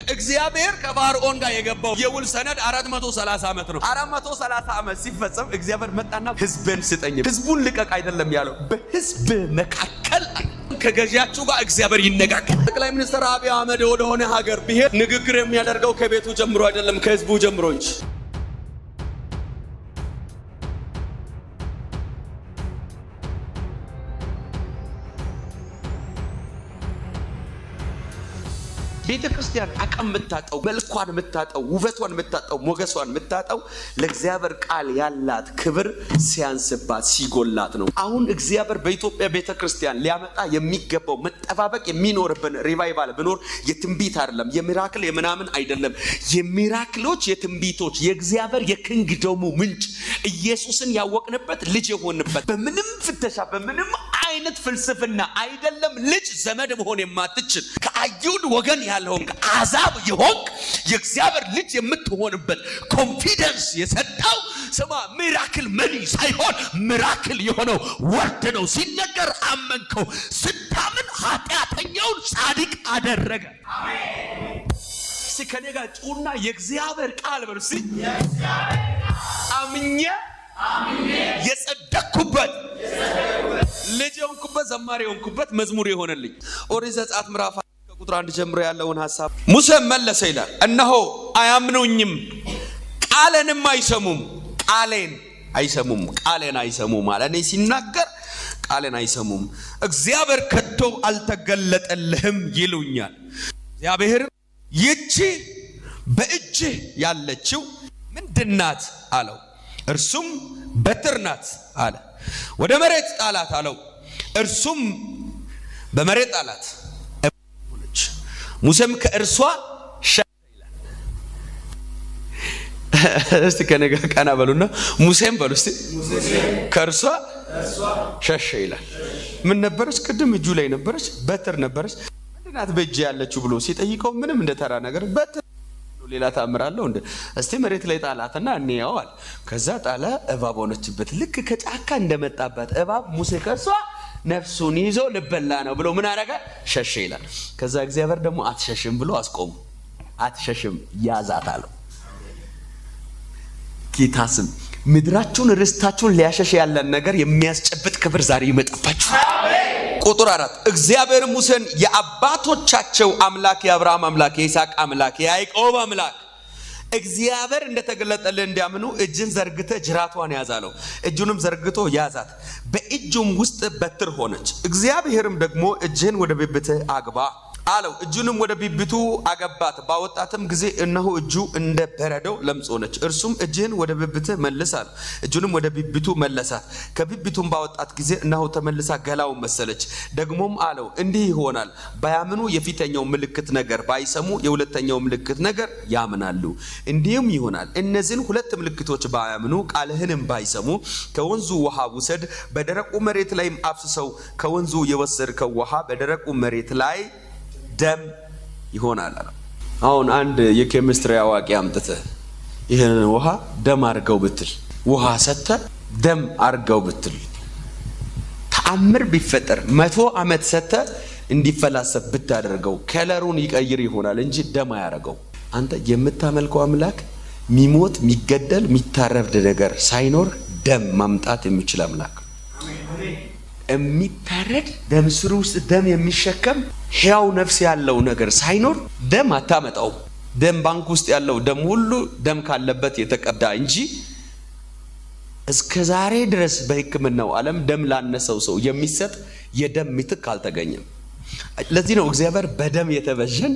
እግዚአብሔር ከፋርዖን ጋር የገባው የውል ሰነድ 430 ዓመት ነው 430 ዓመት ሲፈጸም እግዚአብሔር መጣና ህዝብን ስጠኝ ህዝቡን ልቀቅ አይደለም ያለው በህዝብ መካከል ከገዢያችሁ ጋር እግዚአብሔር ይነጋገር ጠቅላይ ሚኒስትር አብይ አህመድ ወደ ሆነ ሀገር ቢሄድ ንግግር የሚያደርገው ከቤቱ ጀምሮ አይደለም ከህዝቡ ጀምሮ እንጂ ቤተ ክርስቲያን አቀም መታጣው መልኳን መታጣው ውበቷን መታጣው ሞገሷን መታጣው ለእግዚአብሔር ቃል ያላት ክብር ሲያንስባት ሲጎላት ነው አሁን እግዚአብሔር በኢትዮጵያ ቤተ ክርስቲያን ሊያመጣ የሚገባው መጠባበቅ የሚኖርብን ሪቫይቫል ብኖር የትንቢት አይደለም የሚራክል የምናምን አይደለም የሚራክሎች የትንቢቶች የእግዚአብሔር የኪንግዶሙ ምንጭ ኢየሱስን ያወቅንበት ልጅ የሆንበት በምንም ፍተሻ በምንም አይነት ፍልስፍና አይደለም ልጅ ዘመድ መሆን የማትችል ከአይሁድ ወገን ያለውን አዛብ ይሆን የእግዚአብሔር ልጅ የምትሆንበት ኮንፊደንስ የሰጣው ስማ ሚራክል መኒ ሳይሆን ሚራክል የሆነው ወርድ ነው ሲነገር አመንከው ስታምን ኃጢአተኛውን ጻድቅ አደረገ አሜን ሲከኔጋ ጩና የእግዚአብሔር ቃል በርሲ የእግዚአብሔር አምኜ የጸደቅኩበት ልጅየውንኩበት ዘማሪየውንኩበት መዝሙር ይሆነልኝ ኦሪት ዘጸአት ምዕራፍ ቁጥር 1 ጀምሮ ያለውን ሐሳብ ሙሴ መለሰ ይላል እነሆ አያምኑኝም ቃሌንም አይሰሙም ቃሌን አይሰሙም ማለት ነው ሲናገር ቃሌን አይሰሙም እግዚአብሔር ከቶ አልተገለጠልህም ይሉኛል እግዚአብሔር ይቺ በእጅ ያለችው ምንድናት አለው እርሱም በትር ናት አለ ወደ መሬት ጣላት አለው እርሱም በመሬት ጣላት ሙሴም ከእርሷ ሸሸ ይላል እስቲ ከነጋ ቀና በሉና ሙሴም በሉ እስቲ ከእርሷ ሸሸ ይላል ምን ነበርሽ ቅድም እጁ ላይ ነበርሽ በትር ነበርሽ ምንድናት በእጅ ያለችው ብሎ ሲጠይቀው ምንም እንደተራ ነገር በትር ሌላ ታምራለሁ እንደ እስቲ መሬት ላይ ጣላትና እንያዋል ከዛ ጣላ እባብ ሆነችበት ልክ ከጫካ እንደመጣባት እባብ ሙሴ ከሷ ነፍሱን ይዞ ልበላ ነው ብሎ ምን አረጋ ሸሸ ይላል ከዛ እግዚአብሔር ደግሞ አትሸሽም ብሎ አስቆሙ አትሸሽም ያዛታለው ጌታስም ምድራችሁን ርስታችሁን ሊያሸሽ ያለን ነገር የሚያስጨብጥ ክብር ዛሬ ይመጣባችሁ አሜን ቁጥር 4 እግዚአብሔር ሙሴን የአባቶቻቸው አምላክ የአብርሃም አምላክ የይስሐቅ አምላክ የያዕቆብ አምላክ እግዚአብሔር እንደተገለጠለ እንዲያምኑ እጅን ዘርግተ ጅራቷን ያዛለው እጁንም ዘርግቶ ያዛት በእጁም ውስጥ በትር ሆነች እግዚአብሔርም ደግሞ እጅን ወደ ብብት አግባ አለው እጁንም ወደ ብብቱ አገባት ባወጣተም ጊዜ እነሆ እጁ እንደ በረዶ ለምጽ ሆነች እርሱም እጅን ወደ ብብት መልሳል እጁንም ወደ ብብቱ መለሳት ከብብቱም ባወጣት ጊዜ እነሆ ተመልሳ ገላው መሰለች ደግሞም አለው እንዲህ ይሆናል ባያምኑ የፊተኛው ምልክት ነገር ባይሰሙ የሁለተኛው ምልክት ነገር ያምናሉ እንዲህም ይሆናል እነዚህን ሁለት ምልክቶች ባያምኑ ቃልህንም ባይሰሙ ከወንዙ ውሃ ውሰድ በደረቁ መሬት ላይም አፍስሰው ከወንዙ የወሰድከው ውሃ በደረቁ መሬት ላይ ደም ይሆናል አሁን አንድ የኬሚስትሪ አዋቂ አምጥተ ይሄን ውሃ ደም አርገው ብትል ውሃ ሰተ ደም አርገው ብትል ተአምር ቢፈጠር 100 አመት ሰተ እንዲፈላሰፍ ብታደርገው ከለሩን ይቀይር ይሆናል እንጂ ደም አያረገው አንተ የምታመልከው አምላክ ሚሞት ሚገደል ሚታረድ ነገር ሳይኖር ደም ማምጣት የሚችል አምላክ የሚታረድ ደም ስሩ ውስጥ ደም የሚሸከም ሕያው ነፍስ ያለው ነገር ሳይኖር ደም አታመጣው ደም ባንክ ውስጥ ያለው ደም ሁሉ ደም ካለበት የተቀዳ እንጂ እስከዛሬ ድረስ በሕክምናው ዓለም ደም ላነሰው ሰው የሚሰጥ የደም ምትክ አልተገኘም ለዚህ ነው እግዚአብሔር በደም የተበጀን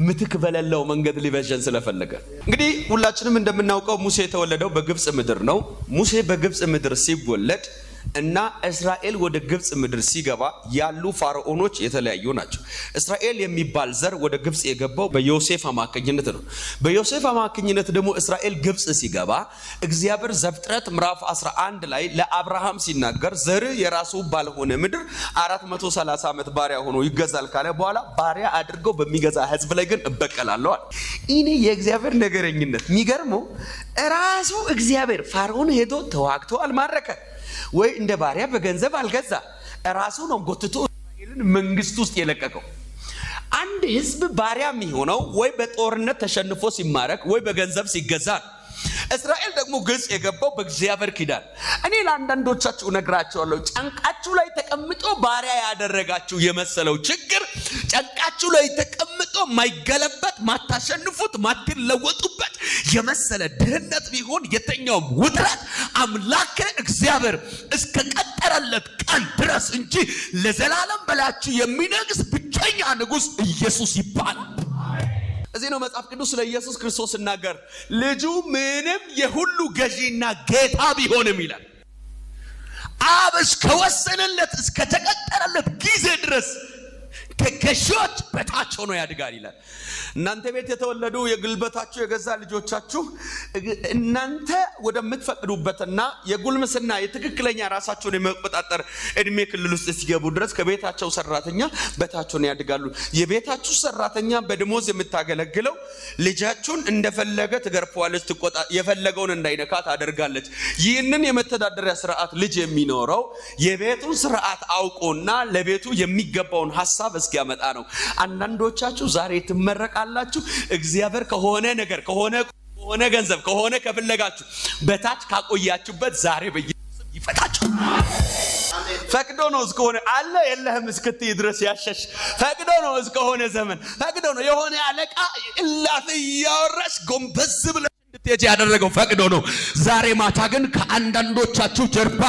ምትክ በለለው መንገድ ሊበጀን ስለፈለገ እንግዲህ ሁላችንም እንደምናውቀው ሙሴ የተወለደው በግብጽ ምድር ነው ሙሴ በግብጽ ምድር ሲወለድ እና እስራኤል ወደ ግብጽ ምድር ሲገባ ያሉ ፋርዖኖች የተለያዩ ናቸው እስራኤል የሚባል ዘር ወደ ግብጽ የገባው በዮሴፍ አማካኝነት ነው በዮሴፍ አማካኝነት ደግሞ እስራኤል ግብጽ ሲገባ እግዚአብሔር ዘፍጥረት ምዕራፍ 11 ላይ ለአብርሃም ሲናገር ዘር የራሱ ባልሆነ ምድር 430 ዓመት ባሪያ ሆኖ ይገዛል ካለ በኋላ ባሪያ አድርገው በሚገዛ ህዝብ ላይ ግን እበቀላለሁ እኔ የእግዚአብሔር ነገረኝነት የሚገርመው ራሱ እግዚአብሔር ፋርዖን ሄዶ ተዋግቶ አልማረከ ወይ እንደ ባሪያ በገንዘብ አልገዛ ራሱ ነው ጎትቶ እስራኤልን መንግስት ውስጥ የለቀቀው አንድ ህዝብ ባሪያ የሚሆነው ወይ በጦርነት ተሸንፎ ሲማረክ ወይ በገንዘብ ሲገዛ እስራኤል ደግሞ ግብጽ የገባው በእግዚአብሔር ኪዳን እኔ ለአንዳንዶቻችሁ ነግራችኋለሁ ጫንቃችሁ ላይ ተቀምጦ ባሪያ ያደረጋችሁ የመሰለው ችግር ጫንቃችሁ ላይ ተቀምጦ ማይገለበት ማታሸንፉት ማትለወጡበት የመሰለ ድህነት ቢሆን የተኛው ውጥረት አምላክ እግዚአብሔር እስከ ቀጠረለት ቀን ድረስ እንጂ ለዘላለም በላችሁ የሚነግስ ብቸኛ ንጉስ ኢየሱስ ይባላል እዚህ ነው መጽሐፍ ቅዱስ ለኢየሱስ ክርስቶስ እናገር ልጁ ምንም የሁሉ ገዢና ጌታ ቢሆንም ይላል አብ እስከወሰነለት እስከ ተቀጠረለት ጊዜ ድረስ ከገዢዎች በታች ሆኖ ያድጋል ይላል እናንተ ቤት የተወለዱ የግልበታችሁ የገዛ ልጆቻችሁ እናንተ ወደምትፈቅዱበትና የጉልምስና የትክክለኛ ራሳቸውን የመቆጣጠር እድሜ ክልል ውስጥ ሲገቡ ድረስ ከቤታቸው ሰራተኛ በታች ሆኖ ያድጋሉ የቤታችሁ ሰራተኛ በደሞዝ የምታገለግለው ልጃችሁን እንደፈለገ ትገርፈዋለች ትቆጣ የፈለገውን እንዳይነካ ታደርጋለች ይህንን የመተዳደሪያ ስርዓት ልጅ የሚኖረው የቤቱን ስርዓት አውቆና ለቤቱ የሚገባውን ሐሳብ እስኪያመጣ ነው አንዳንዶቻችሁ ዛሬ ትመረቃላችሁ እግዚአብሔር ከሆነ ነገር ከሆነ ገንዘብ ከሆነ ከፈለጋችሁ በታች ካቆያችሁበት ዛሬ በኢየሱስ ይፈታችሁ ፈቅዶ ነው እስከሆነ አለ የለህም እስክትይ ድረስ ያሸሽ ፈቅዶ ነው እስከሆነ ዘመን ፈቅዶ ነው የሆነ አለቃ እላፍ ያወራሽ ጎንበስ ብለ እንድትሄጂ ያደረገው ፈቅዶ ነው ዛሬ ማታ ግን ከአንዳንዶቻችሁ ጀርባ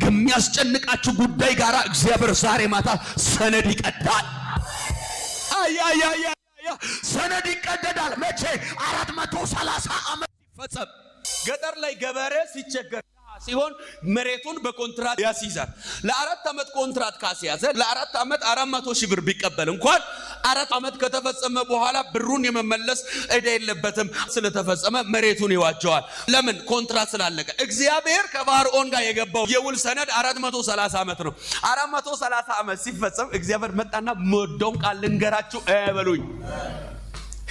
ከሚያስጨንቃችሁ ጉዳይ ጋራ እግዚአብሔር ዛሬ ማታ ሰነድ ይቀዳል አያ ሰነድ ይቀደዳል መቼ 430 ዓመት ሲፈጸም ገጠር ላይ ገበሬ ሲቸገር ሲሆን መሬቱን በኮንትራት ያስይዛል ለ4 አመት ኮንትራት ካስያዘ ለ4 አመት 400 ሺህ ብር ቢቀበል እንኳን 4 አመት ከተፈጸመ በኋላ ብሩን የመመለስ እዳ የለበትም ስለተፈጸመ መሬቱን ይዋጀዋል ለምን ኮንትራት ስላለቀ እግዚአብሔር ከፋርዖን ጋር የገባው የውል ሰነድ 430 አመት ነው 430 አመት ሲፈጸም እግዚአብሔር መጣና ሞዶን ቃል ልንገራችሁ አይበሉኝ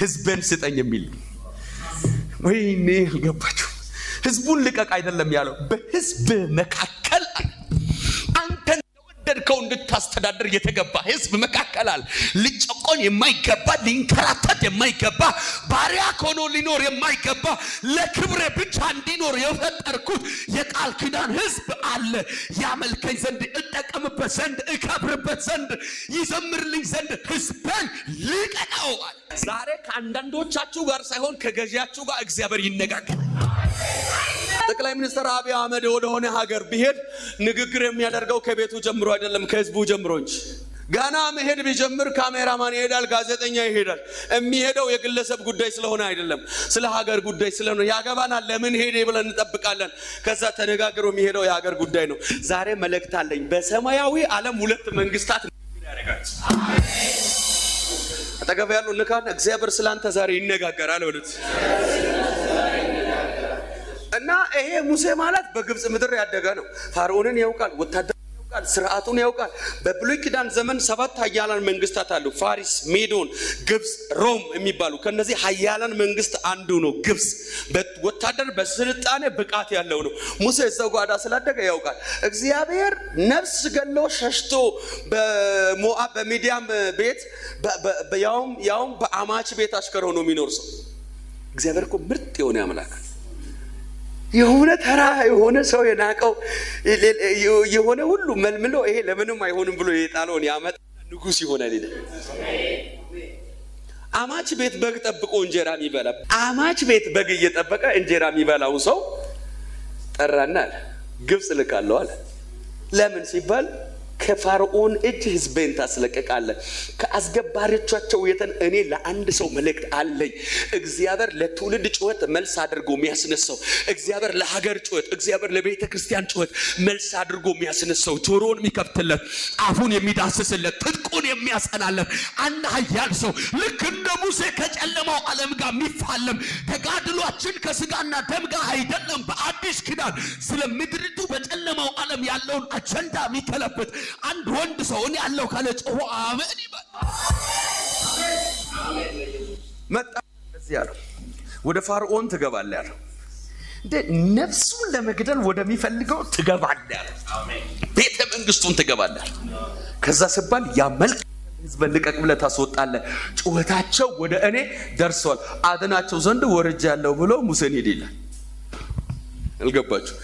ህዝብን ስጠኝ የሚል ወይኔ ገባችሁ ህዝቡን ልቀቅ አይደለም ያለው በህዝብ መካከል አንተ እንደወደድከው እንድታስተዳድር የተገባ ህዝብ መካከላል ሊጨቆን የማይገባ ሊንከራተት የማይገባ ባሪያ ሆኖ ሊኖር የማይገባ ለክብሬ ብቻ እንዲኖር የፈጠርኩት የቃል ኪዳን ህዝብ አለ ያመልከኝ ዘንድ እጠቀምበት ዘንድ እከብርበት ዘንድ ይዘምርልኝ ዘንድ ህዝብን ልቀቀው ዛሬ ከአንዳንዶቻችሁ ጋር ሳይሆን ከገዢያችሁ ጋር እግዚአብሔር ይነጋገራል ጠቅላይ ሚኒስትር አብይ አህመድ ወደ ሆነ ሀገር ቢሄድ ንግግር የሚያደርገው ከቤቱ ጀምሮ አይደለም ከህዝቡ ጀምሮ እንጂ ጋና መሄድ ቢጀምር ካሜራማን ይሄዳል ጋዜጠኛ ይሄዳል የሚሄደው የግለሰብ ጉዳይ ስለሆነ አይደለም ስለ ሀገር ጉዳይ ስለሆነ ያገባናል ለምን ሄደ ብለን እንጠብቃለን ከዛ ተነጋግሮ የሚሄደው የሀገር ጉዳይ ነው ዛሬ መልእክት አለኝ በሰማያዊ ዓለም ሁለት መንግስታት ያደርጋል አጠገብ ያለው ንካን እግዚአብሔር ስላንተ ዛሬ ይነጋገራል ወለት እና ይሄ ሙሴ ማለት በግብጽ ምድር ያደገ ነው ፋርዖንን ያውቃል ወታደር ያውቃል ስርዓቱን ያውቃል በብሉይ ኪዳን ዘመን 7 ኃያላን መንግስታት አሉ ፋሪስ ሜዶን ግብጽ ሮም የሚባሉ ከነዚህ ኃያላን መንግስት አንዱ ነው ግብጽ በወታደር በስልጣኔ ብቃት ያለው ነው ሙሴ እዛው ጓዳ ስላደገ ያውቃል እግዚአብሔር ነፍስ ገሎ ሸሽቶ በሞአብ በሚዲያም ቤት ያውም በአማች ቤት አሽከር ሆኖ የሚኖር ሰው እግዚአብሔር እኮ ምርጥ የሆነ አምላክ የሆነ ተራ የሆነ ሰው የናቀው የሆነ ሁሉ መልምሎ ይሄ ለምንም አይሆንም ብሎ የጣለውን ያመጣ ንጉስ ይሆናል ይላል አማች ቤት በግ ጠብቆ እንጀራ የሚበላ አማች ቤት በግ እየጠበቀ እንጀራ የሚበላው ሰው ጠራና ግብጽ ልካለው አለ ለምን ሲባል ከፋርዖን እጅ ህዝቤን ታስለቀቃለ ከአስገባሪዎቻቸው እኔ ለአንድ ሰው መልእክት አለኝ እግዚአብሔር ለትውልድ ጩኸት መልስ አድርጎ የሚያስነሳው እግዚአብሔር ለሀገር ጩኸት እግዚአብሔር ለቤተ ክርስቲያን ጩኸት መልስ አድርጎ የሚያስነሳው ጆሮን የሚከፍትለት አፉን የሚዳስስለት ትጥቁን የሚያጸናለት አንድ ኃያል ሰው ልክ እንደ ሙሴ ከጨለማው ዓለም ጋር የሚፋለም ተጋድሏችን ከስጋና ደም ጋር አይደለም በአዲስ ኪዳን ስለ ምድሪቱ በጨለማው ዓለም ያለውን አጀንዳ የሚከለበት አንድ ወንድ ሰው እኔ ያለው ካለ ጮሁ አሜን ይባል መጣ እዚህ ያለው ወደ ፋርዖን ትገባለህ ያለው ነፍሱን ለመግደል ወደሚፈልገው ትገባለህ ያለው አሜን ቤተ መንግስቱን ትገባለህ ከዛ ሲባል ያ መልክ ሕዝብ ልቀቅ ብለህ ታስወጣለህ ጩኸታቸው ወደ እኔ ደርሷል አድናቸው ዘንድ ወርጃለሁ ብሎ ሙሴን ሄደ ይላል አልገባችሁ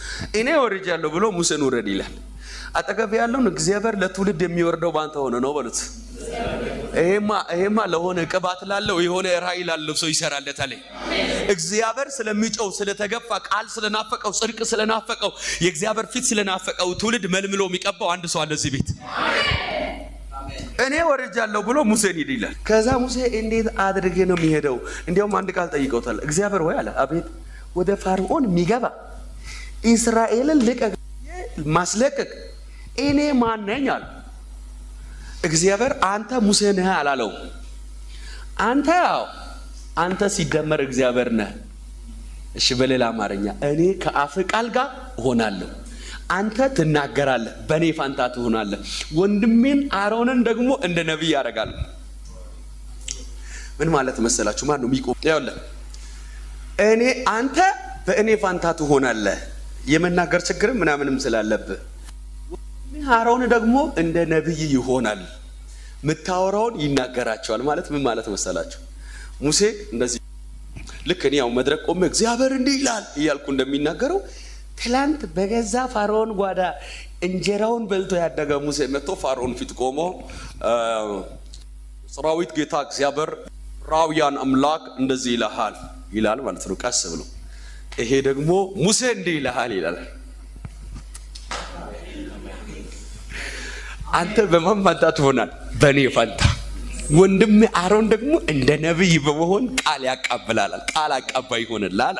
እኔ ወርጃለሁ ብሎ ሙሴን ወረደ ይላል አጠገብ ያለውን እግዚአብሔር ለትውልድ የሚወርደው ባንተ ሆነ ነው በሉት ይሄማ ለሆነ ቅባት ላለው የሆነ ራእይ ላለው ሰው ይሰራለታል እግዚአብሔር ስለሚጮው ስለተገፋ ቃል ስለናፈቀው ጽድቅ ስለናፈቀው የእግዚአብሔር ፊት ስለናፈቀው ትውልድ መልምሎ የሚቀባው አንድ ሰው አለ እዚህ ቤት እኔ ወርጃለሁ ብሎ ሙሴን ሄደ ይላል ከዛ ሙሴ እንዴት አድርጌ ነው የሚሄደው እንዴውም አንድ ቃል ጠይቀውታል እግዚአብሔር ወይ አለ አቤት ወደ ፈርዖን የሚገባ እስራኤልን ልቀቅ ማስለቀቅ እኔ ማን ነኝ አለ እግዚአብሔር አንተ ሙሴ ነህ አላለው አንተ ሲደመር እግዚአብሔር ነህ እሺ በሌላ አማርኛ እኔ ከአፍ ቃል ጋር ሆናለሁ አንተ ትናገራለህ በኔ ፋንታ ትሆናለህ ወንድሜን አሮንን ደግሞ እንደ ነብይ ያደርጋል ምን ማለት መሰላችሁ ማን ነው የሚቆም ያውላ እኔ አንተ በእኔ ፋንታ ትሆናለህ የመናገር ችግር ምናምንም ስላለብህ አሮን ደግሞ እንደ ነብይ ይሆናል መታወራውን ይናገራቸዋል ማለት ምን ማለት መሰላችሁ ሙሴ እንደዚህ ልክ እኔ ያው መድረክ ቆሜ እግዚአብሔር እንዲህ ይላል እያልኩ እንደሚናገረው ትላንት በገዛ ፈርዖን ጓዳ እንጀራውን በልቶ ያደገ ሙሴ መጥቶ ፈርዖን ፊት ቆሞ ሰራዊት ጌታ እግዚአብሔር ራውያን አምላክ እንደዚህ ይላል ማለት ነው ቀስ ብሎ ይሄ ደግሞ ሙሴ እንዲህ ይላል አንተ በማን ፋንታ ትሆናል በኔ ፋንታ ወንድም አሮን ደግሞ እንደ ነብይ በመሆን ቃል ያቀብላል ቃል አቀባይ ይሆንላል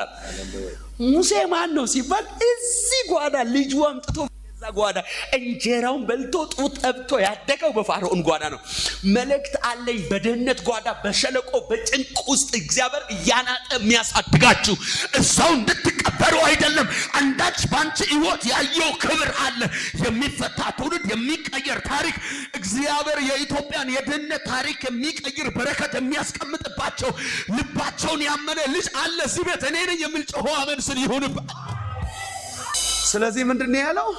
ሙሴ ማን ነው ሲባል እዚህ ጓዳ ልጅ አምጥቶ በዛ ጓዳ እንጀራውን በልቶ ጡት ጠብቶ ያደገው በፈርዖን ጓዳ ነው መልእክት አለኝ በደህነት ጓዳ በሸለቆ በጭንቅ ውስጥ እግዚአብሔር ያናጠ የሚያሳድጋችሁ እዛው እንድትቀበሩ አይደለም አንዳች ባንቺ ህይወት ያየው ክብር አለ የሚፈታ ትውልድ የሚቀየር ታሪክ እግዚአብሔር የኢትዮጵያን የደህነት ታሪክ የሚቀይር በረከት የሚያስቀምጥባቸው ልባቸውን ያመነ ልጅ አለ እዚህ ቤት እኔ ነኝ የሚል ጮሆ አሜን ስል ይሁንባ ስለዚህ ምንድነው ያለው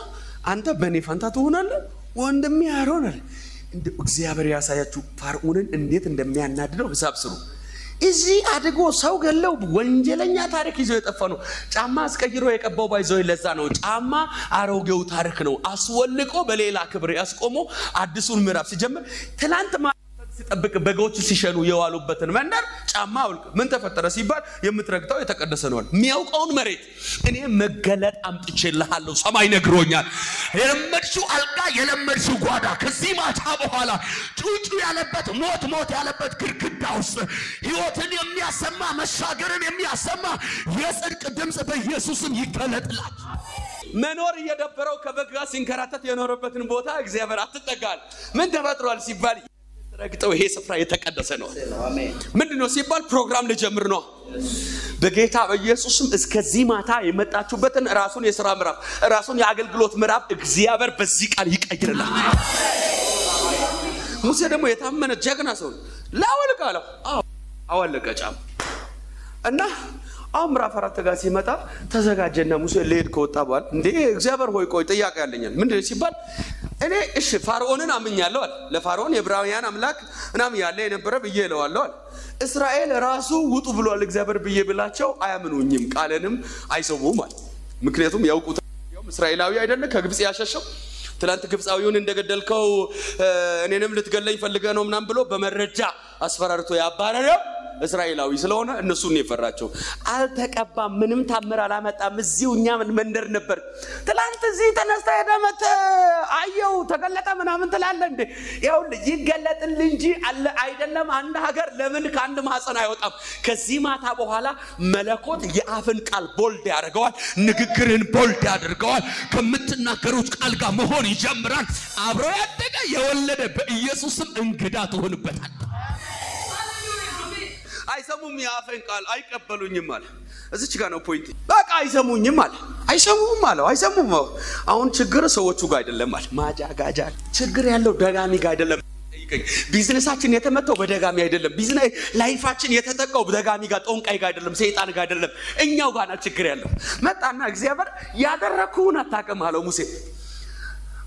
አንተ በኔ ፋንታ ትሆናለህ ወንድሜ አሮን እንደ እግዚአብሔር ያሳያችሁ ፈርዖንን እንዴት እንደሚያናድደው ሐሳብ ስሩ እዚህ አድጎ ሰው ገለው ወንጀለኛ ታሪክ ይዞ የጠፋነው ጫማ አስቀይሮ የቀባው ባይዘው ለዛ ነው ጫማ አሮጌው ታሪክ ነው አስወልቆ በሌላ ክብር ያስቆሞ አዲሱን ምዕራፍ ሲጀምር ትላንት ሲጠብቅ በጎች ሲሸኑ የዋሉበትን መንደር ጫማ አውልቅ ምን ተፈጠረ ሲባል የምትረግጠው የተቀደሰ ነው የሚያውቀውን መሬት እኔ መገለጥ አምጥቼልሃለሁ ሰማይ ነግሮኛል የለመድሽው አልጋ የለመድሽው ጓዳ ከዚህ ማታ በኋላ ጩጩ ያለበት ሞት ያለበት ግርግዳ ውስጥ ህይወትን የሚያሰማ መሻገርን የሚያሰማ የጽድቅ ድምጽ በኢየሱስም ይገለጥላል መኖር እየደበረው ከበጋ ሲንከራተት የኖረበትን ቦታ እግዚአብሔር አትጠጋል ምን ተፈጥሯል ሲባል ረግጠው ይሄ ስፍራ የተቀደሰ ነው አሜን ምንድነው ሲባል ፕሮግራም ልጀምር ነው በጌታ በኢየሱስም እስከዚህ ማታ የመጣችሁበትን ራሱን የሥራ ምዕራፍ ራሱን የአገልግሎት ምዕራፍ እግዚአብሔር በዚህ ቃል ይቀይርላል ሙሴ ደግሞ የታመነ ጀግና ሰው ላወልቃለሁ አወለቀ ጫም እና ምዕራፍ 4 ጋር ሲመጣ ተዘጋጀና ሙሴ ለሄድ ከወጣ በኋላ እንዴ እግዚአብሔር ሆይ ቆይ ጥያቄ ያለኛል ምንድነው ሲባል እኔ እሺ ፈርዖንን አምኛለሁ አለ ለፈርዖን የዕብራውያን አምላክ እናም ያለ የነበረ ብዬለዋለሁ አለ እስራኤል ራሱ ውጡ ብሏል እግዚአብሔር ብዬ ብላቸው አያምኑኝም ቃልንም አይሰሙም አለ ምክንያቱም ያውቁት እስራኤላዊ አይደለ ከግብጽ ያሸሸው ትላንት ግብጻዊውን እንደገደልከው እኔንም ልትገለኝ ፈልገህ ነው ምናም ብሎ በመረጃ አስፈራርቶ ያባረረው እስራኤላዊ ስለሆነ እነሱን የፈራቸው አልተቀባም ምንም ታምር አላመጣም እዚውኛ መንደር ነበር ትላንት እዚህ ተነስተ ሄደመተ አየው ተገለጠ ምናምን ትላለ እንዴ ያው ይገለጥል እንጂ አለ አይደለም አንድ ሀገር ለምን ካንድ ማህፀን አይወጣም ከዚህ ማታ በኋላ መለኮት የአፍን ቃል ቦልድ ያደርገዋል ንግግርን ቦልድ ያደርገዋል ከምትናገሩት ቃል ጋር መሆን ይጀምራል አብሮ ያደገ የወለደ በኢየሱስም እንግዳ ትሆንበታል አይሰሙም ያፈን ቃል አይቀበሉኝም አለ እዚች ጋር ነው ፖይንት በቃ አይሰሙኝም አለ አይሰሙም አሁን ችግር ሰዎቹ ጋር አይደለም አለ ማጃጋጃ ችግር ያለው ደጋሚ ጋር አይደለም ቢዝነሳችን የተመተው በደጋሚ አይደለም ቢዝነስ ላይፋችን የተጠቀው በደጋሚ ጋር ጦንቃይ ጋር አይደለም ሰይጣን ጋር አይደለም እኛው ጋር ነው ችግር ያለው መጣና እግዚአብሔር ያደረኩውን አታቀም አለው ሙሴ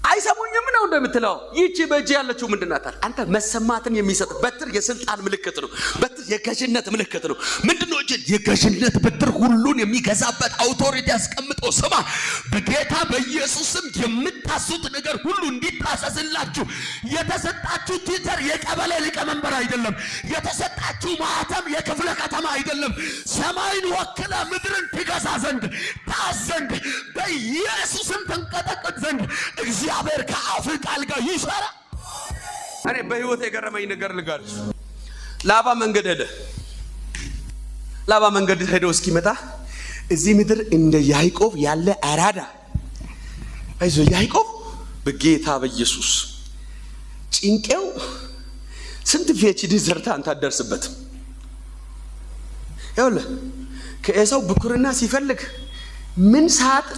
አይሰሙኝም ነው እንደምትለው ይቺ በእጅ ያለችው ምንድናት? አንተ መሰማትን የሚሰጥ በትር የስልጣን ምልክት ነው። በትር የገዥነት ምልክት ነው። ምንድነው? እጅ የገዥነት በትር ሁሉን የሚገዛበት አውቶሪቲ ያስቀምጦ ስማ በጌታ በኢየሱስም የምታሱት ነገር ሁሉ እንዲታሰስላችሁ የተሰጣችሁ ቲተር የቀበሌ ሊቀመንበር አይደለም። የተሰጣችሁ ማህተም የክፍለ ከተማ አይደለም። ሰማይን ወክለ ምድርን ትገዛ ዘንድ ታዘንድ በኢየሱስም ተንቀጠቀጥ ዘንድ እግዚአብሔር ከአፍ ቃል ጋር ይሰራ። እኔ በህይወት የገረመኝ ነገር ልጋርሽ ላባ መንገድ ሄዶ እስኪመጣ እዚህ ምድር እንደ ያዕቆብ ያለ አራዳ አይዞ ያዕቆብ በጌታ በኢየሱስ ጭንቄው ስንት ፒኤችዲ ዘርታ አንተ አደርስበት ይኸውልህ ከኤሳው ብኩርና ሲፈልግ ምን ሰዓት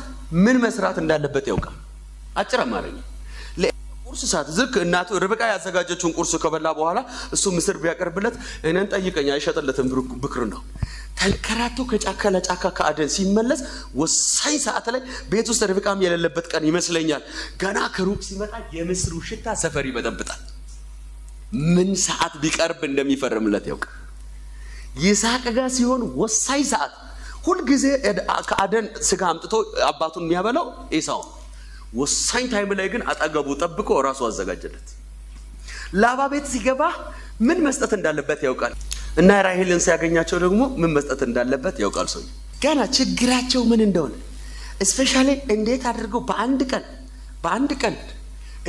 ምን መስራት እንዳለበት ያውቃል። አጭር አማርኛ ለቁርስ ሰዓት ዝክ እናቱ ርብቃ ያዘጋጀችውን ቁርስ ከበላ በኋላ እሱ ምስር ቢያቀርብለት እኔን ጠይቀኝ አይሸጥለትም ብክር ነው። ተንከራቶ ከጫካ ለጫካ ከአደን ሲመለስ ወሳኝ ሰዓት ላይ ቤት ውስጥ ርብቃም የሌለበት ቀን ይመስለኛል። ገና ከሩቅ ሲመጣ የምስሩ ሽታ ሰፈር ይበጠብጣል። ምን ሰዓት ቢቀርብ እንደሚፈርምለት ያውቃል። ይስሐቅ ጋር ሲሆን ወሳኝ ሰዓት ሁሉ ጊዜ ከአደን ስጋ አምጥቶ አባቱን የሚያበላው ኤሳው ወሳኝ ታይም ላይ ግን አጠገቡ ጠብቆ ራሱ አዘጋጀለት። ላባ ቤት ሲገባ ምን መስጠት እንዳለበት ያውቃል እና ራሔልን ሲያገኛቸው ደግሞ ምን መስጠት እንዳለበት ያውቃል። ሰው ገና ችግራቸው ምን እንደሆነ ስፔሻሊ እንዴት አድርገው በአንድ ቀን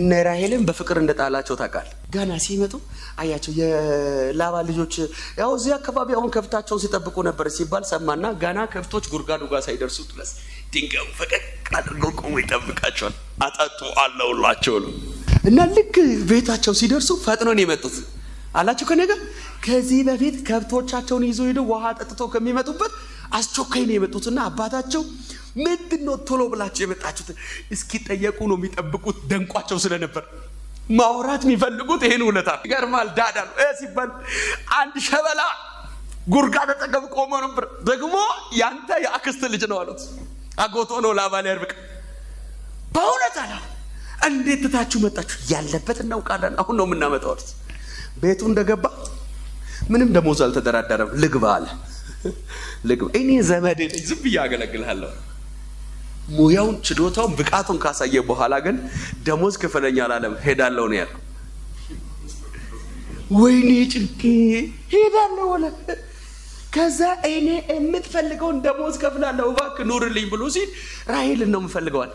እና ራሔልን በፍቅር እንደጣላቸው ታውቃል። ገና ሲመጡ አያቸው የላባ ልጆች ያው እዚህ አካባቢ አሁን ከብታቸውን ሲጠብቁ ነበር ሲባል ሰማና ገና ከብቶች ጉርጋዱ ጋር ሳይደርሱ ድረስ ድንጋዩ ፈቀቅ አድርገው ቆሞ ይጠብቃቸዋል። አጣጡ አለውላቸው ነው እና ልክ ቤታቸው ሲደርሱ ፈጥነው ነው የመጡት አላቸው ከነገ ከዚህ በፊት ከብቶቻቸውን ይዘው ሄደው ውሃ ጠጥተው ከሚመጡበት አስቾካይ ነው የመጡትና አባታቸው ምንድነው ቶሎ ብላችሁ የመጣችሁት እስኪጠየቁ ነው የሚጠብቁት። ደንቋቸው ስለነበር ማውራት የሚፈልጉት ይሄን ውለታ ይገርማል። ዳዳ ነው ሲባል አንድ ሸበላ ጉርጋድ ተጠገብ ቆሞ ነበር። ደግሞ ያንተ የአክስት ልጅ ነው አሉት። አጎቶ ነው ላባ ሊያርብቅ በእውነት አለ። እንዴት ትታችሁ መጣችሁ? ያለበት እናውቃለን አሁን ነው የምናመጣው። ቤቱ እንደገባ ምንም ደሞዝ አልተደራደረም። ልግባ አለ። ልግባ እኔ ዘመዴ ነኝ ዝም ብዬ አገለግልሃለሁ። ሙያውን ችሎታውን ብቃቱን ካሳየ በኋላ ግን ደሞዝ ክፈለኛ አላለም። ሄዳለሁ ነው ያለው። ወይኔ ጭንቄ ሄዳለሁ ወለ ከዛ እኔ የምትፈልገውን ደሞዝ ከፍላለሁ እባክህ ኑርልኝ ብሎ ሲል ራሔልን ነው የምፈልገዋል።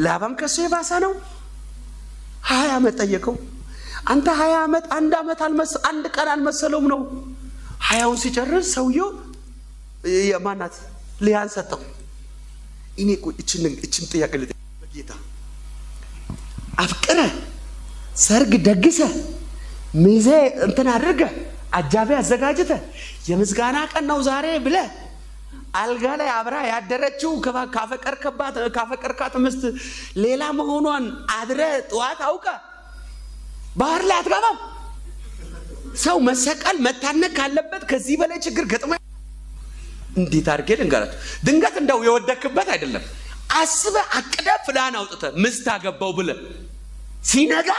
ላባም ከሱ የባሰ ነው። 20 ዓመት ጠየቀው። አንተ 20 ዓመት አንድ ቀን አልመሰለውም ነው። 20ውን ሲጨርስ ሰውየው የማናት ሊያን ሰጠው። እኔ እቺን ጥያቄ ለጌታ አፍቅረ ሰርግ ደግሰ ሚዜ እንትን አድርገ አጃቢ አዘጋጅተ የምስጋና ቀን ነው ዛሬ ብለ አልጋ ላይ አብራ ያደረችው ካፈቀርካት ምስት ሌላ መሆኗን አድረ ጧት አውቃ ባህር ላይ አትገባም። ሰው መሰቀል መታነቅ ካለበት ከዚህ በላይ ችግር ገጥሞ እንዴት አድርጌ ልንገራችሁ? ድንገት እንደው የወደክበት አይደለም። አስበ አቅደ ፍላን አውጥተ ምስት አገባው ብለ ሲነጋ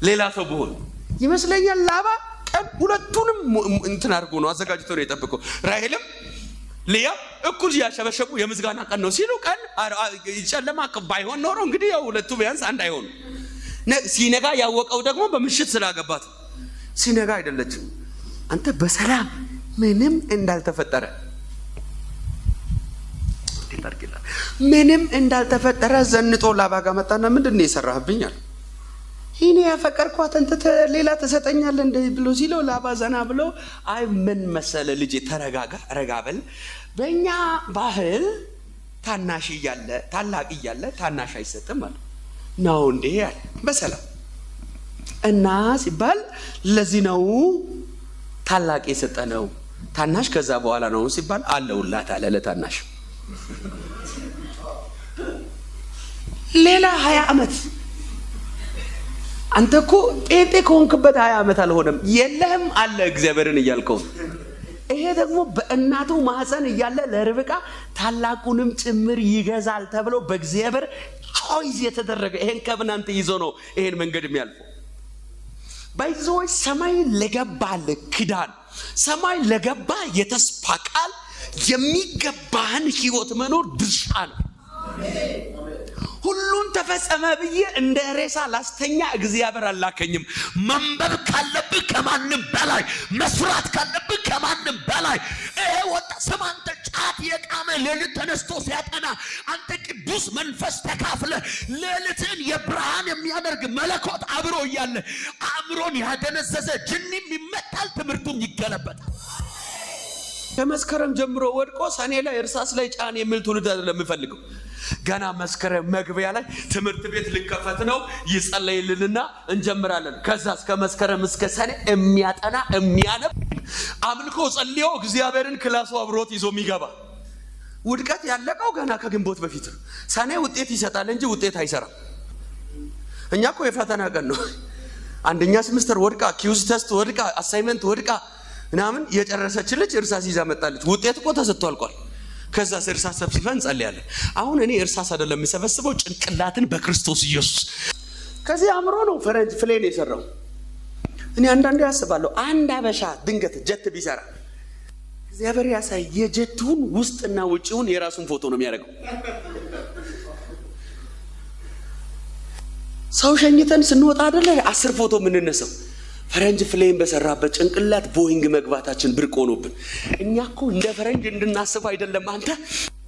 ሌላ ሰው በሆነ ይመስለኛል። ላባ ቀን ሁለቱንም እንትን አድርጎ ነው አዘጋጅቶ ነው የጠበቀው። ራሔልም ሊያ እኩል ያሸበሸቡ የምስጋና ቀን ነው ሲሉ ቀን ጨለማ ባይሆን ኖሮ እንግዲህ ያው ሁለቱ ቢያንስ አንድ አይሆኑ። ሲነጋ ያወቀው ደግሞ በምሽት ስላገባት ሲነጋ አይደለችም። አንተ በሰላም ምንም እንዳልተፈጠረ ምንም እንዳልተፈጠረ ዘንጦ ላባ ጋር መጣና ምንድነው የሰራህብኛል? እኔ ያፈቀርኳት አንተ ሌላ ተሰጠኛለህ እንደ ብሎ ሲለው ላባ ዘና ብሎ አይ ምን መሰለ ልጅ ተረጋጋ ረጋበል በእኛ ባህል ታናሽ ይያለ ታላቅ ይያለ ታናሽ አይሰጥም ማለት ነው እንዴ ያለ በሰላም እና ሲባል ለዚህ ነው ታላቅ የሰጠነው ታናሽ ከዛ በኋላ ነው ሲባል አለውላት አለ ለታናሽ ሌላ 20 ዓመት አንተኮ ጤጤ ኮንክበት 20 ዓመት አልሆነም የለህም አለ እግዚአብሔርን ይያልከው። ይሄ ደግሞ በእናቱ ማህፀን ይያለ ለርብቃ ታላቁንም ጭምር ይገዛል ተብሎ በእግዚአብሔር ቾይስ የተደረገ ይሄን ከብናንተ ይዞ ነው ይሄን መንገድ የሚያልፈው ባይዞይ ሰማይ ለገባ ለክዳን ሰማይ ለገባ የተስፋ ቃል የሚገባህን ህይወት መኖር ድርሻ ነው ሁሉን ተፈጸመ ብዬ እንደ ሬሳ ላስተኛ እግዚአብሔር አላከኝም መንበብ ካለብህ ከማንም በላይ መስራት ካለብህ ከማንም በላይ ወጣ ሰማንተ ጫት የቃመ ለልት ተነስቶ ሲያጠና አንተ ቅዱስ መንፈስ ተካፍለ ለልትን የብርሃን የሚያደርግ መለኮት አብሮ ይያለ አእምሮን ያደነዘዘ ጅኒም ይመታል ትምርቱም ይገለበጣል ከመስከረም ጀምሮ ወድቆ ሰኔ ላይ እርሳስ ላይ ጫን የሚል ትውልድ አይደለም የምፈልገው ገና መስከረም መግቢያ ላይ ትምርት ቤት ልከፈት ነው ይጸለይልንና እንጀምራለን ከዛስ ከመስከረም እስከ ሰኔ የሚያጠና የሚያነብ አምልኮ ጸልዮ እግዚአብሔርን ክላሱ አብሮት ይዞ የሚገባ ውድቀት ያለቀው ገና ከግንቦት በፊት ነው ሰኔ ውጤት ይሰጣል እንጂ ውጤት አይሰራም እኛኮ የፈተና ቀን ነው አንደኛ ሴሚስተር ወድቃ ኪውዝ ቴስት ወድቃ አሳይመንት ወድቃ ምናምን የጨረሰች ልጅ እርሳስ ይዛ መጣለች ውጤት እኮ ተሰጥቷል ከዛ እርሳስ ሰብስበን ጸልያለን አሁን እኔ እርሳስ አይደለም የሰበስበው ጭንቅላትን በክርስቶስ ኢየሱስ ከዚህ አምሮ ነው ፈረንጅ ፍሌን የሰራው እኔ አንዳንዴ ያስባለሁ አንድ አበሻ ድንገት ጀት ቢሰራ እግዚአብሔር ያሳይ የጀቱን ውስጥና ውጪውን የራሱን ፎቶ ነው የሚያደርገው ሰው ሸኝተን ስንወጣ አይደለ 10 ፎቶ ምንነሳው ፈረንጅ ፍሌን በሰራበት ጭንቅላት ቦይንግ መግባታችን ብርቅ ሆኖብን እኛኮ እንደ ፈረንጅ እንድናስብ አይደለም አንተ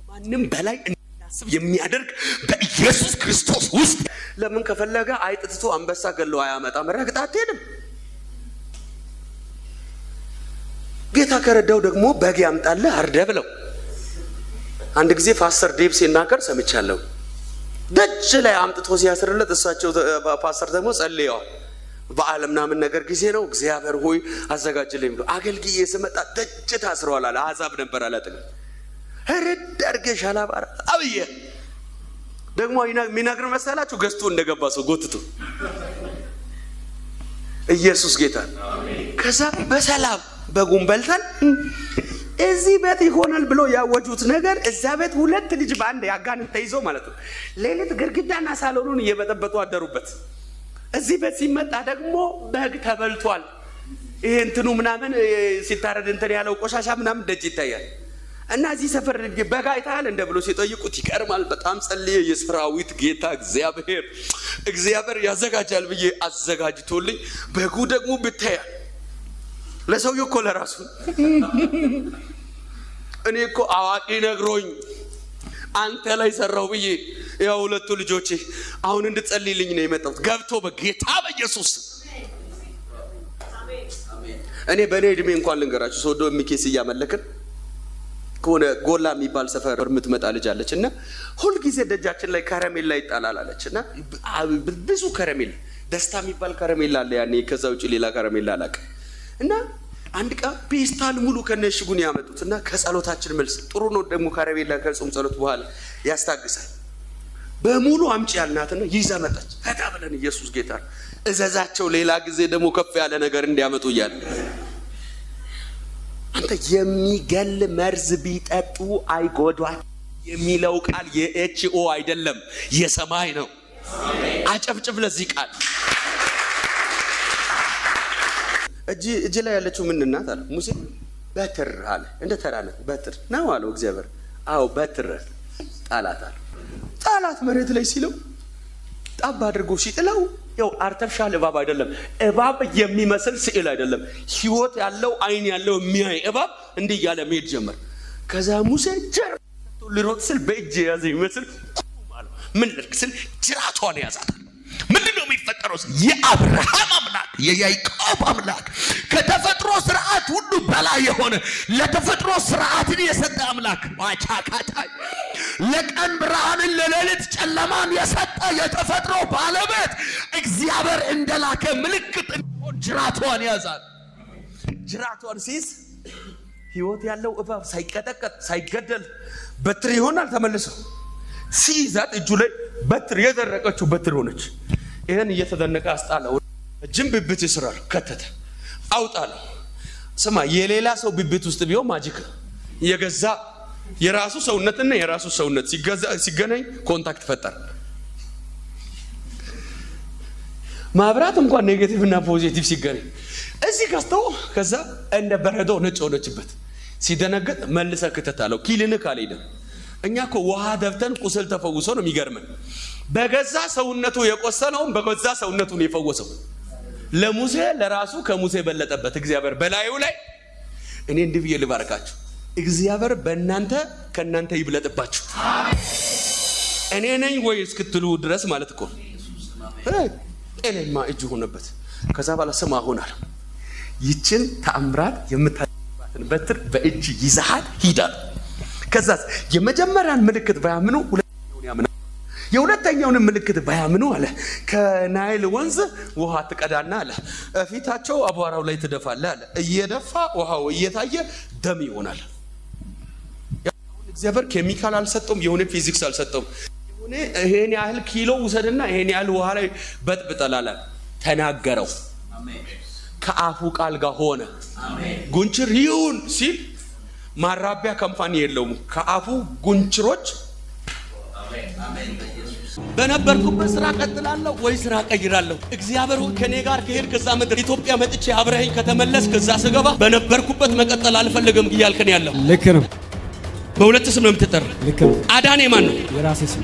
ማንንም በላይ እንድናስብ የሚያደርግ በኢየሱስ ክርስቶስ ውስጥ ለምን ከፈለገ አይጥጥቶ አንበሳ ገለው አያመጣም ረግጣት ሄድም ጌታ ከረዳው ደግሞ በግ ያምጣለ አርደ ብለው አንድ ጊዜ ፓስተር ዴቭ ሲናገር ሰምቻለሁ ደጅ ላይ አምጥቶ ሲያስርለት እሳቸው ፓስተር ደግሞ ጸልየዋል በዓለም ናምን ነገር ጊዜ ነው እግዚአብሔር ሆይ አዘጋጅልኝ ብሎ አገልግዬ ስመጣ ደጅ ታስረዋል አለ አዛብ ነበር አላጥም ህርድ አርገሽ አላባራ አብዬ ደግሞ ሚናገር መሰላችሁ ገዝቶ እንደገባ ሰው ጎትቶ ኢየሱስ ጌታ ከዛ በሰላም በጉንበልተን እዚህ ቤት ይሆናል ብሎ ያወጁት ነገር እዛ ቤት ሁለት ልጅ ባንድ ያጋን ተይዞ ማለት ነው ሌሊት ግርግዳና ሳሎኑን እየበጠበጡ አደሩበት እዚህ ቤት ሲመጣ ደግሞ በግ ተበልቷል ይሄ እንትኑ ምናምን ሲታረድ እንትን ያለው ቆሻሻ ምናምን ደጅ ይታያል እና እዚህ ሰፈር በግ አይታል እንደ ብሎ ሲጠይቁት ይቀርማል በጣም ጸልየ የሰራዊት ጌታ እግዚአብሔር ያዘጋጃል ብዬ አዘጋጅቶልኝ በጉ ደግሞ ብታያል ለሰውየው እኮ ለራሱ እኔ እኮ አዋቂ ነግሮኝ አንተ ላይ ሰራው ብዬ ያው ሁለቱ ልጆቼ አሁን እንድጸልይልኝ ነው የመጣሁት ገብቶ በጌታ በኢየሱስ አሜን እኔ በኔ እድሜ እንኳን ልንገራችሁ ሶዶ ሚኬስ ያመለከን ኮነ ጎላ የሚባል ሰፈር ምትመጣ ልጅ አለችና ሁሉ ጊዜ ደጃችን ላይ ከረሜላ ይጣላል አለችና ብዙ ከረሜላ ደስታ የሚባል ከረሜላ አለ ያኔ ከዛው ጪ ሌላ ከረሜላ አላቀ እና አንድ ቀን ፔስታል ሙሉ ከነሽጉን ያመጡትና ከጸሎታችን መልስ ጥሩ ነው ደግሞ ከረሜላ ከጾም ጸሎት በኋላ ያስታግሳል በሙሉ አምጪ ያልናትና ይዛ መጣች ፈታብለን ኢየሱስ ጌታ እዘዛቸው ሌላ ጊዜ ደግሞ ከፍ ያለ ነገር እንዲያመጡ ይያል አንተ የሚገል መርዝ ቢጠጡ አይጎዷት የሚለው ቃል የኤችኦ አይደለም የሰማይ ነው አጨብጭብ ለዚህ ቃል እጂ ላይ ያለችው ምን እናት አለ ሙሴ በትር አለ እንደ ተራነት በትር ነው አለው እግዚአብሔር አው በትር ጣላት አለ ጣላት መሬት ላይ ሲለው ጣባ አድርጎ ሲጥለው ያው አርተፊሻል እባብ አይደለም እባብ የሚመስል ስዕል አይደለም ህይወት ያለው አይን ያለው የሚያይ እባብ እንዲህ ያለ መሄድ ጀመር ከዛ ሙሴ ጀር ሊሮጥ ስል በእጅ ያዘ ይመስል ማለት ምን ልክስል ጅራቷን ያዛት ምንድነው የሚፈጠረው የአብርሃም አምላክ የያዕቆብ አምላክ ከተፈጥሮ ስርዓት ሁሉ በላይ የሆነ ለተፈጥሮ ስርዓትን የሰጠ አምላክ ዋቻካታይ ለቀን ብርሃንን ለሌሊት ጨለማን የሰጠ የተፈጥሮ ባለቤት እግዚአብሔር እንደላከ ምልክት ጅራቷን ያዛት ጅራቷን ሲስ ህይወት ያለው እባብ ሳይቀጠቀጥ ሳይገደል በትር ይሆናል ተመልሶ ሲይዛት እጁ ላይ በትር የደረቀችው በትር ሆነች ይሄን እየተደነቀ አስጣለው እጅም ብብት ይስራል ከተተ አውጣለው ስማ የሌላ ሰው ብብት ውስጥ ቢሆን ማጂክ የገዛ የራሱ ሰውነትና የራሱ ሰውነት ሲገናኝ ኮንታክት ፈጠር ማብራት እንኳን ኔጌቲቭ እና ፖዚቲቭ ሲገናኝ እዚህ ጋስተው ከዛ እንደ በረዶ ነጭ ሆነችበት ሲደነገጥ መልሰ ከተታለው ክሊኒክ አልሄደም እኛኮ ውሃ ደብተን ቁስል ተፈውሶ ነው የሚገርመን በገዛ ሰውነቱ የቆሰነው በገዛ ሰውነቱ ነው የፈወሰው ለሙሴ ለራሱ ከሙሴ በለጠበት እግዚአብሔር በላዩ ላይ እኔ እንዲህ ልባርካችሁ እግዚአብሔር በእናንተ ከናንተ ይብለጥባችሁ እኔ ነኝ ወይ እስክትሉ ድረስ ማለት እኮ ጤናማ እጅ ሆነበት ከዛ በኋላ ስማ ሆናል ይችን ተአምራት የምታደርጋትን በትር በእጅ ይዛሃት ሂዳል ከዛ የመጀመሪያን ምልክት ባያምኑ ሁለተኛውን ያምናል የሁለተኛውን ምልክት ባያምኑ አለ ከናይል ወንዝ ውሃ ተቀዳና አለ ፊታቸው አቧራው ላይ ተደፋለ አለ እየደፋ ውሃው እየታየ ደም ይሆናል እግዚአብሔር ኬሚካል አልሰጠም የሆነ ፊዚክስ አልሰጠም የሆነ ይሄን ያህል ኪሎ ውሰድና ይሄን ያህል ውሃ ላይ በጥብጠላላ ተናገረው አሜን ከአፉ ቃል ጋር ሆነ አሜን ጉንችር ይሁን ሲል ማራቢያ ካምፓኒ የለውም ከአፉ ጉንችሮች አሜን አሜን በነበርኩበት ስራ ቀጥላለሁ ወይ ስራ ቀይራለሁ እግዚአብሔር ከኔ ጋር ከሄድ ከዛ ምድር ኢትዮጵያ መጥቼ አብረኸኝ ከተመለስ ከዛ ስገባ በነበርኩበት መቀጠል አልፈልግም ይያልከኝ ያለው ልክ ነው በሁለት ስም ነው የምትጠራ ልክ ነው አዳኔ ማን ነው የራሴ ስም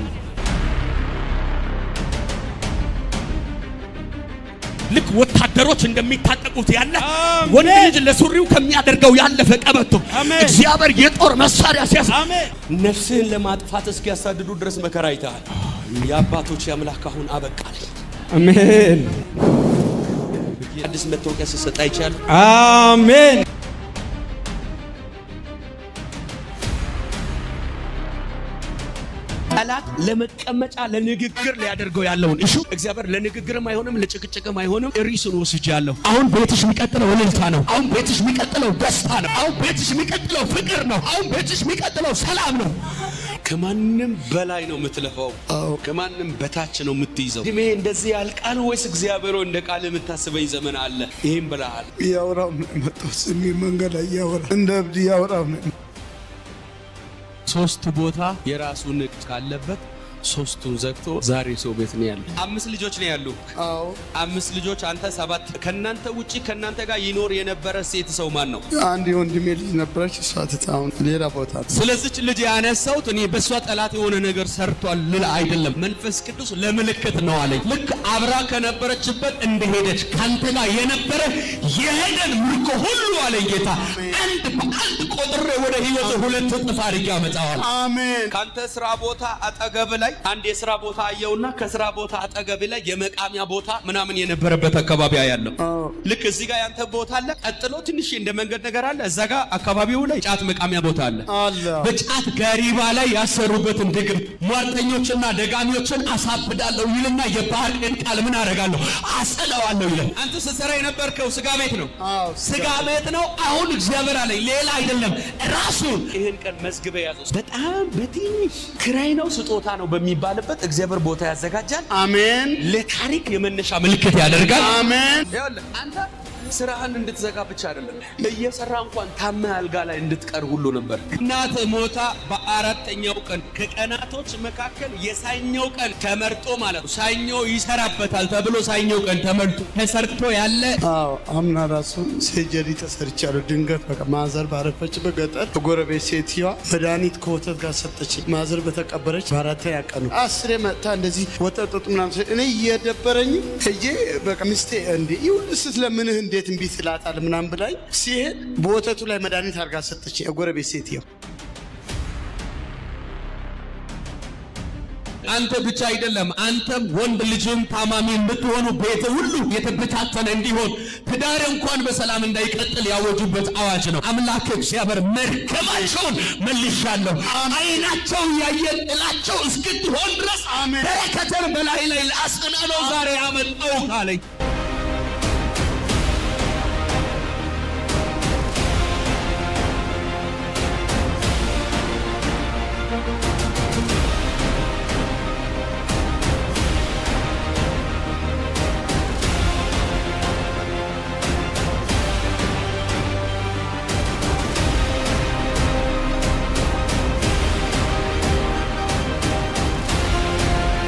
ልክ ወታደሮች እንደሚታጠቁት ያለ ወንድ ልጅ ለሱሪው ከሚያደርገው ያለፈ ቀበቶ እግዚአብሔር የጦር መሳሪያ ሲያስ ነፍስህን ለማጥፋት እስኪያሳድዱ ድረስ መከራ አይተሃል የአባቶች አምላክ አሁን አበቃል አሜን አዲስ መተውቂያ ሲሰጥ አይቻል አሜን ጠላት ለመቀመጫ ለንግግር ሊያደርገው ያለውን እሹ እግዚአብሔር ለንግግርም አይሆንም ለጭቅጭቅም አይሆንም ሪሱን ወስጃለሁ አሁን ቤትሽ የሚቀጥለው እልልታ ነው አሁን ቤትሽ የሚቀጥለው ደስታ ነው አሁን ቤትሽ የሚቀጥለው ፍቅር ነው አሁን ቤትሽ የሚቀጥለው ሰላም ነው ከማንንም በላይ ነው የምትለፋው ከማንንም በታች ነው የምትይዘው ድሜ እንደዚህ ያልቃል ወይስ እግዚአብሔር እንደ ቃል የምታስበኝ ዘመን አለ ይሄን ብለሃል ያወራው መጥቶስ መንገድ ላይ ያወራ እንደ እብድ ያወራው ሶስት ቦታ የራሱ ንግድ ካለበት ሶስቱን ዘግቶ ዛሬ ሰው ቤት ነው ያለው አምስት ልጆች ነው ያሉ አዎ አምስት ልጆች አንተ ሰባት ከናንተ ውጪ ከናንተ ጋር ይኖር የነበረ ሴት ሰው ማን ነው አንድ ወንድሜ ልጅ ነበረች ሷትታው ሌላ ቦታ ስለዚህ ልጅ ያነሳውት እኔ በሷ ጠላት የሆነ ነገር ሰርቷል ልል አይደለም መንፈስ ቅዱስ ለምልክት ነው አለኝ ልክ አብራ ከነበረችበት እንደሄደች ካንተ ጋር የነበረ የሄደን ምርኮ ሁሉ አለኝ ጌታ አንድ በአንድ ቆጥሬ ወደ ህይወት ሁለት እጥፍ አድርጌ አመጣዋለሁ አሜን ካንተ ስራ ቦታ አጠገብ ላይ አንድ የሥራ ቦታ አየውና ከሥራ ቦታ አጠገብ ላይ የመቃሚያ ቦታ ምናምን የነበረበት አካባቢ ያለው ልክ እዚህ ጋር ያንተ ቦታ አለ ቀጥሎ ትንሽ እንደ መንገድ ነገር አለ እዛ ጋር አካባቢው ላይ ጫት መቃሚያ ቦታ አለ በጫት ገሪባ ላይ ያሰሩበት እንድግም ሟርተኞችና ደጋሚዎችን አሳብዳለሁ ይልና የባህር ቃል ምን አረጋለሁ አሰለዋለሁ ይላል አንተ ስትሰራ የነበርከው ስጋ ቤት ነው ስጋ ቤት ነው አሁን እግዚአብሔር አለኝ ሌላ አይደለም ራሱ ይሄን ቀን መዝግበ ያዘው በጣም በትንሽ ክራይ ነው ስጦታ ነው በሚባልበት እግዚአብሔር ቦታ ያዘጋጃል አሜን ለታሪክ የመነሻ ምልክት ያደርጋል አሜን ይኸውልህ አንተ ስራህን እንድትዘጋ ብቻ አይደለም እየሰራ እንኳን ታማ አልጋ ላይ እንድትቀር ሁሉ ነበር እናት ሞታ በአራተኛው ቀን ከቀናቶች መካከል የሳይኛው ቀን ተመርጦ ማለት ነው ሳይኛው ይሰራበታል ተብሎ ሳይኛው ቀን ተመርጦ ተሰርቶ ያለ አምና ራሱ ሰርጀሪ ተሰርቻለሁ ድንገት በቃ ማዘር ባረፈች በገጠር ጎረቤት ሴትዋ መድኃኒት ከወተት ጋር ሰጠች ማዘር በተቀበረች በአራተኛ ቀኑ አስሬ መጣ እንደዚህ ወተት ምናምን እኔ እየደበረኝ እጄ በቃ ሚስቴ እንዴ ይሁንስ ለምን እንዴት እንቢ ስላታል ምናምን ብላይ ሲሄድ በወተቱ ላይ መድኃኒት አርጋ ሰጠች የጎረቤት ሴትዋ አንተ ብቻ አይደለም አንተም ወንድ ልጅም ታማሚ እንድትሆኑ ቤት ሁሉ የተበታተነ እንዲሆን ትዳር እንኳን በሰላም እንዳይቀጥል ያወጁበት አዋጅ ነው አምላክ እግዚአብሔር መርከማቸውን መልሻለሁ አይናቸው ያየን ጥላቸው እስክትሆን ድረስ በረከትን በላይ ላይ አስናለው ዛሬ አመጣው ካለኝ